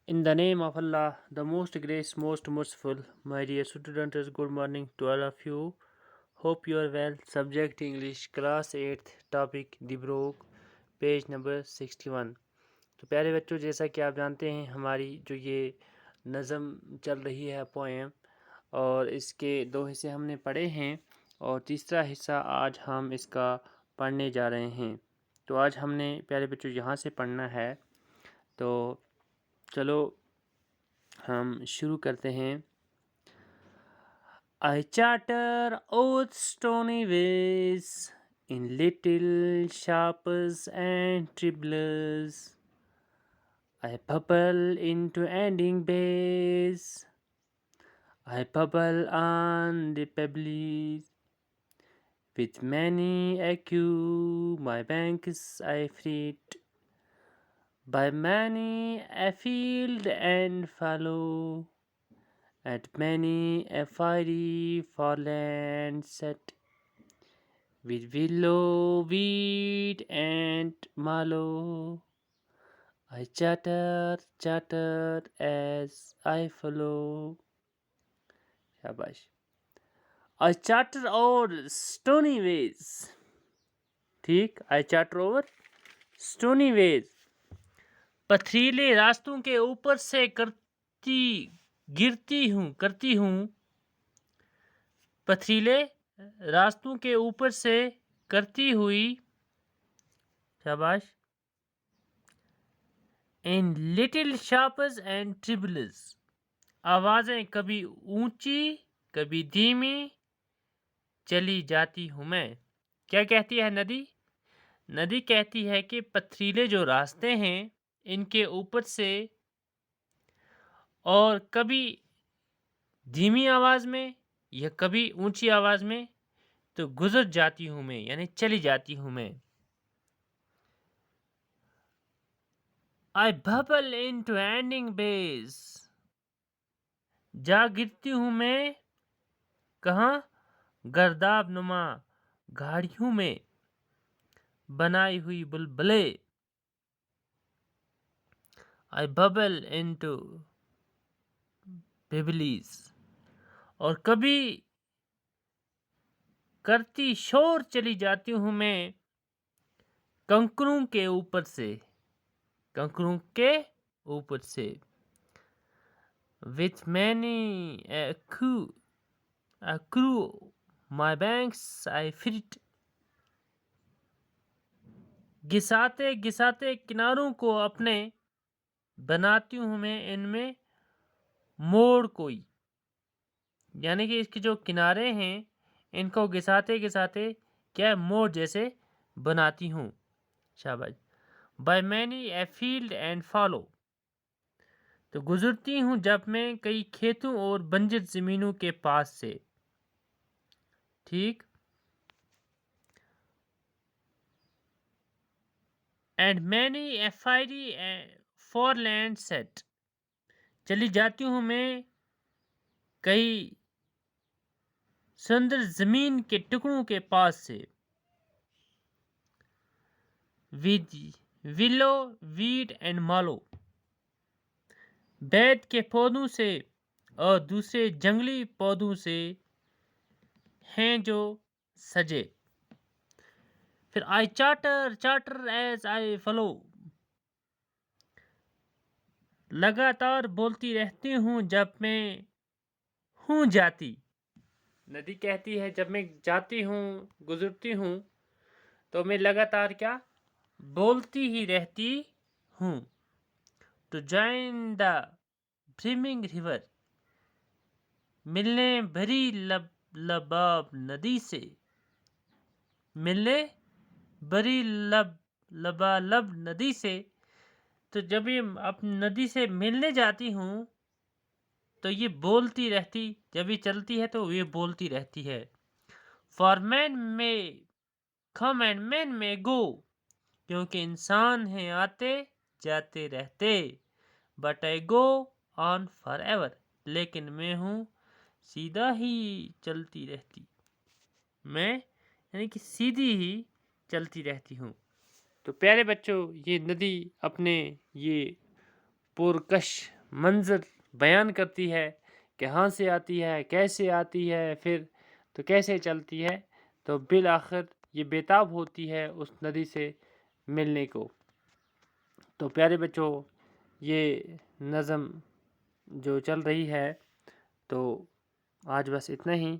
In the name of Allah, the most gracious, most merciful, my dear students, good morning to all of you. Hope you are well. Subject English, class 8th, topic The Broke, page number 61. تو پیارے بچوں، جیسا کہ آپ جانتے ہیں ہماری جو یہ نظم چل رہی ہے پوئم، اور اس کے 2 حصے ہم نے پڑھے ہیں، اور تیسرا حصہ آج ہم اس کا پڑھنے جا رہے ہیں. تو آج ہم نے پیارے بچوں یہاں سے پڑھنا ہے. تو چلو ہم شروع کرتے ہیں. I chatter o'er stony ways in little sharps and tribbles. I bubble into ending bays. I bubble on the pebbles. With many a cue my banks I frit. By many a field and fallow. At many a fiery foreland set, with willow, weed and mallow, I chatter, chatter as I follow. Shabash. I chatter over stony ways. ٹھیک. I chatter over stony ways. پتھریلے راستوں کے اوپر سے کرتی ہوں پتھریلے راستوں کے اوپر سے کرتی ہوئی. شاباش. ان لٹل شارپس اینڈ ٹریبلز، آوازیں کبھی اونچی کبھی دھیمی چلی جاتی ہوں میں. کیا کہتی ہے ندی کہتی ہے کہ پتھریلے جو راستے ہیں ان کے اوپر سے اور کبھی دھیمی آواز میں یا کبھی اونچی آواز میں تو گزر جاتی ہوں میں، یعنی چلی جاتی ہوں میں. I bubble into ending bays. جا گرتی ہوں میں کہاں؟ گرداب نما گاڑیوں میں بنائی ہوئی بلبلے. I bubble into pebbles. اور کبھی کرتی شور چلی جاتی ہوں میں کنکروں کے اوپر سے. With many a crew my banks I frit. گساتے کناروں کو اپنے بناتی ہوں میں ان میں موڑ کوئی، یعنی کہ اس کے جو کنارے ہیں ان کو گساتے کیا موڑ جیسے بناتی ہوں. شاباش. By many a field and fallow. تو گزرتی ہوں جب میں کئی کھیتوں اور بنجر زمینوں کے پاس سے. ٹھیک. And many a fiery foreland set. چلی جاتی ہوں میں کئی سندر زمین کے ٹکڑوں کے پاس سے. With willow, weed and mallow. بید کے پودوں سے اور دوسرے جنگلی پودوں سے ہیں جو سجے. پھر I chatter as I follow. لگاتار بولتی رہتی ہوں جب میں ہوں جاتی. ندی کہتی ہے جب میں جاتی ہوں گزرتی ہوں تو میں لگاتار کیا بولتی ہی رہتی ہوں. To join the brimming river. ملنے بھری لباب ندی سے. ملنے بھری لبالب ندی سے. تو جب یہ اب ندی سے ملنے جاتی ہوں تو یہ بولتی رہتی، جب یہ چلتی ہے تو یہ بولتی رہتی ہے. For men may come and men may go. کیونکہ انسان ہیں آتے جاتے رہتے. But I go on forever. لیکن میں ہوں سیدھا ہی چلتی رہتی. میں یعنی کہ سیدھی ہی چلتی رہتی ہوں. تو پیارے بچوں، یہ ندی اپنے یہ پرکش منظر بیان کرتی ہے، کہاں سے آتی ہے، کیسے آتی ہے، پھر تو کیسے چلتی ہے، تو بالآخر یہ بےتاب ہوتی ہے اس ندی سے ملنے کو۔ تو پیارے بچوں، یہ نظم جو چل رہی ہے تو آج بس اتنا ہی،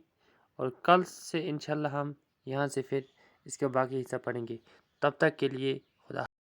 اور کل سے انشاءاللہ ہم یہاں سے پھر اس کا باقی حصہ پڑھیں گے۔ تب تک کے لیے خدا